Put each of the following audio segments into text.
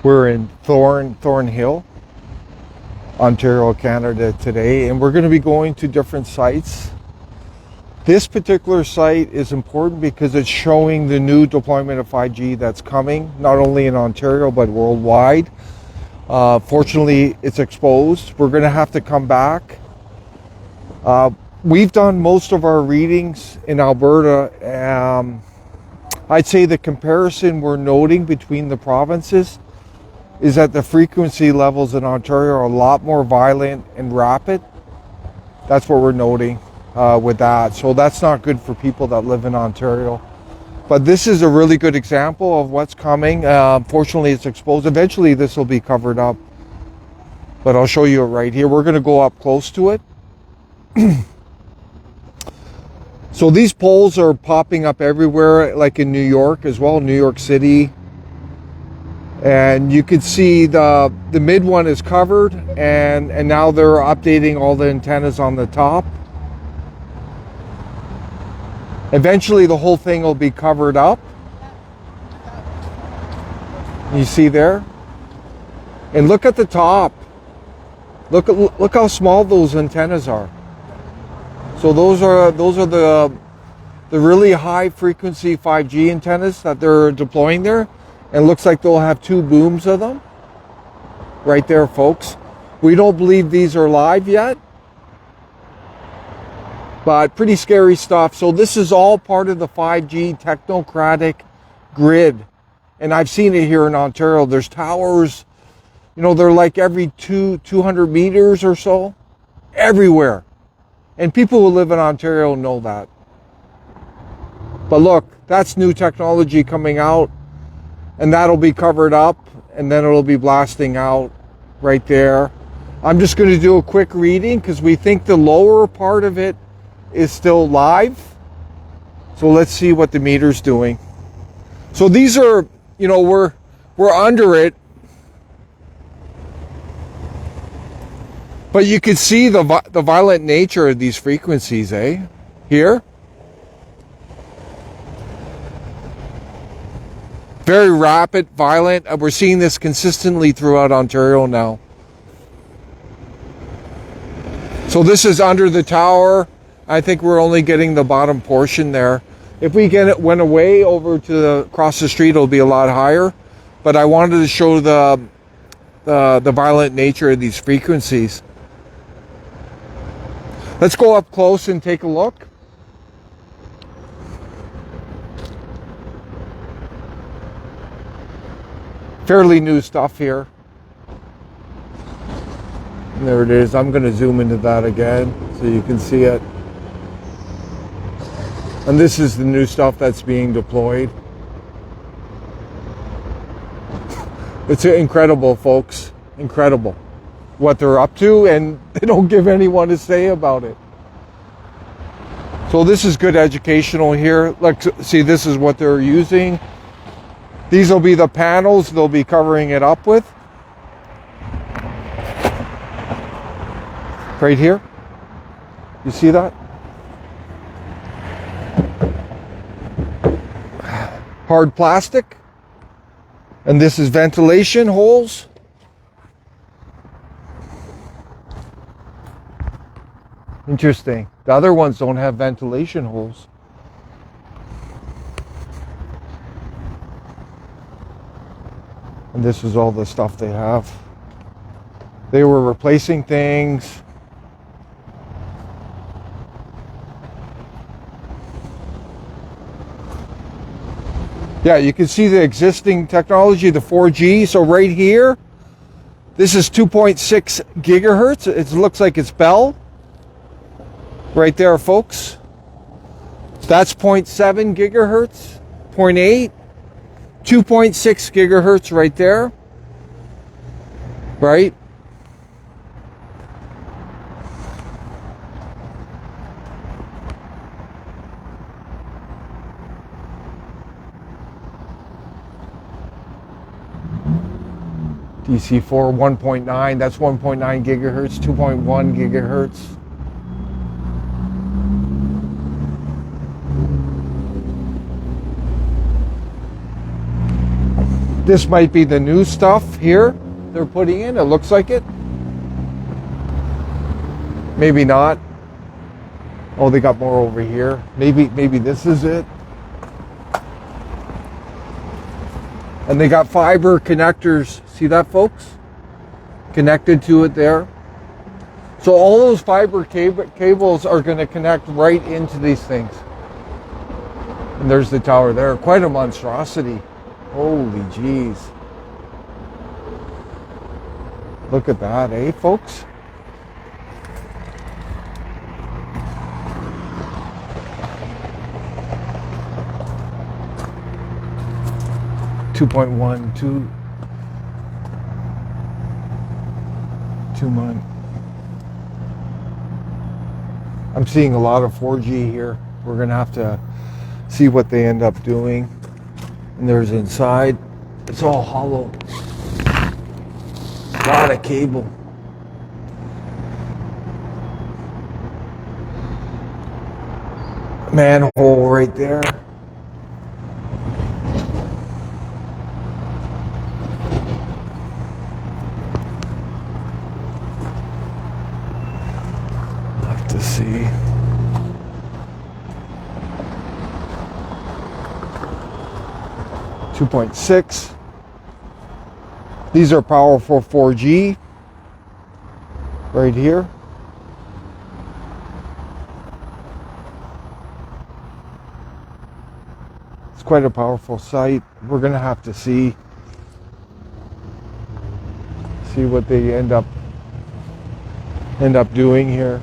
We're in Thornhill, Ontario, Canada today, and we're going to be going to different sites. This particular site is important because it's showing the new deployment of 5G that's coming, not only in Ontario, but worldwide. Fortunately, it's exposed. We're going to have to come back. We've done most of our readings in Alberta. I'd say the comparison we're noting between the provinces is that the frequency levels in Ontario are a lot more violent and rapid. That's what we're noting with that. So that's not good for people that live in Ontario. But this is a really good example of what's coming. Fortunately, it's exposed. Eventually, this will be covered up. But I'll show you it right here. We're going to go up close to it. So these poles are popping up everywhere, like in New York as well, New York City. And you can see the mid one is covered, and now they're updating all the antennas on the top. Eventually the whole thing will be covered up. You see there? And look at the top. Look how small those antennas are. So those are the really high frequency 5G antennas that they're deploying there. And looks like they'll have 2 booms of them. Right there, folks. We don't believe these are live yet. But pretty scary stuff. So this is all part of the 5G technocratic grid. And I've seen it here in Ontario. There's towers, they're like every 200 meters or so. Everywhere. And people who live in Ontario know that. But look, that's new technology coming out. And that'll be covered up, and then it'll be blasting out right there. I'm just going to do a quick reading because we think the lower part of it is still live. So let's see what the meter's doing. So these are, we're under it. But you can see the violent nature of these frequencies, Here. Very rapid, violent. We're seeing this consistently throughout Ontario now. So this is under the tower. I think we're only getting the bottom portion there. If we went away over to across the street, it'll be a lot higher. But I wanted to show the violent nature of these frequencies. Let's go up close and take a look. Fairly new stuff here. And there it is. I'm going to zoom into that again so you can see it. And this is the new stuff that's being deployed. It's incredible, folks. Incredible what they're up to, and they don't give anyone a say about it. So this is good educational here. Look, see, this is what they're using. These will be the panels they'll be covering it up with. Right here. You see that? Hard plastic. And this is ventilation holes. Interesting. The other ones don't have ventilation holes. And this is all the stuff they have. They were replacing things. Yeah, you can see the existing technology, the 4G. So right here, this is 2.6 gigahertz. It looks like it's Bell. Right there, folks. That's 0.7 gigahertz, 0.8. 2.6 gigahertz right there, right? DC4 1.9, that's 1.9 gigahertz, 2.1 gigahertz. This might be the new stuff here they're putting in. It looks like it. Maybe not. Oh, they got more over here. Maybe this is it. And they got fiber connectors. See that, folks? Connected to it there. So all those fiber cables are going to connect right into these things. And there's the tower there. Quite a monstrosity. Holy jeez. Look at that, eh, folks? $2.1, 2 months. I'm seeing a lot of 4G here. We're going to have to see what they end up doing. And there's inside. It's all hollow. A lot of cable. Manhole right there. To see. $2.6. These are powerful 4G right here. It's quite a powerful site. We're going to have to see what they end up doing here.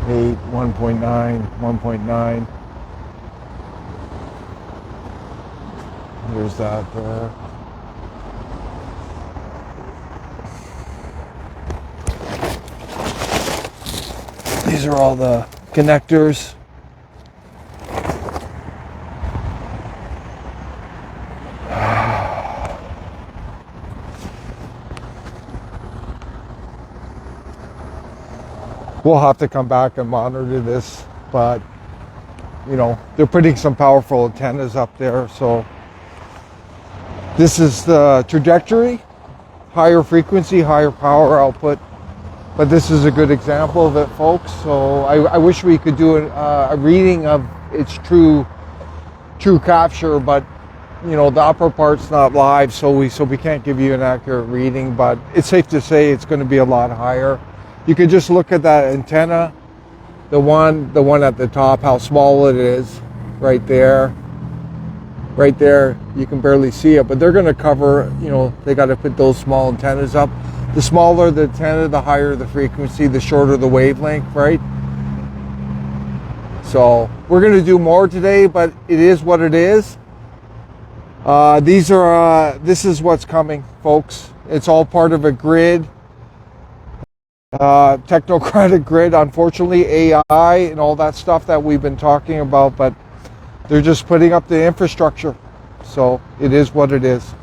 8, 1.9, 1.9. There's that there. These are all the connectors. We'll have to come back and monitor this, but you know, they're putting some powerful antennas up there. So this is the trajectory, higher frequency, higher power output. But this is a good example of it, folks. So I wish we could do a reading of its true capture, but you know, the upper part's not live, so we can't give you an accurate reading. But it's safe to say it's going to be a lot higher. You can just look at that antenna, the one at the top, how small it is, right there. Right there, you can barely see it, but they're going to cover, you know, they got to put those small antennas up. The smaller the antenna, the higher the frequency, the shorter the wavelength, right? So we're going to do more today, but it is what it is. This is what's coming, folks. It's all part of a grid. Technocratic grid, unfortunately, AI and all that stuff that we've been talking about, but they're just putting up the infrastructure. So it is what it is.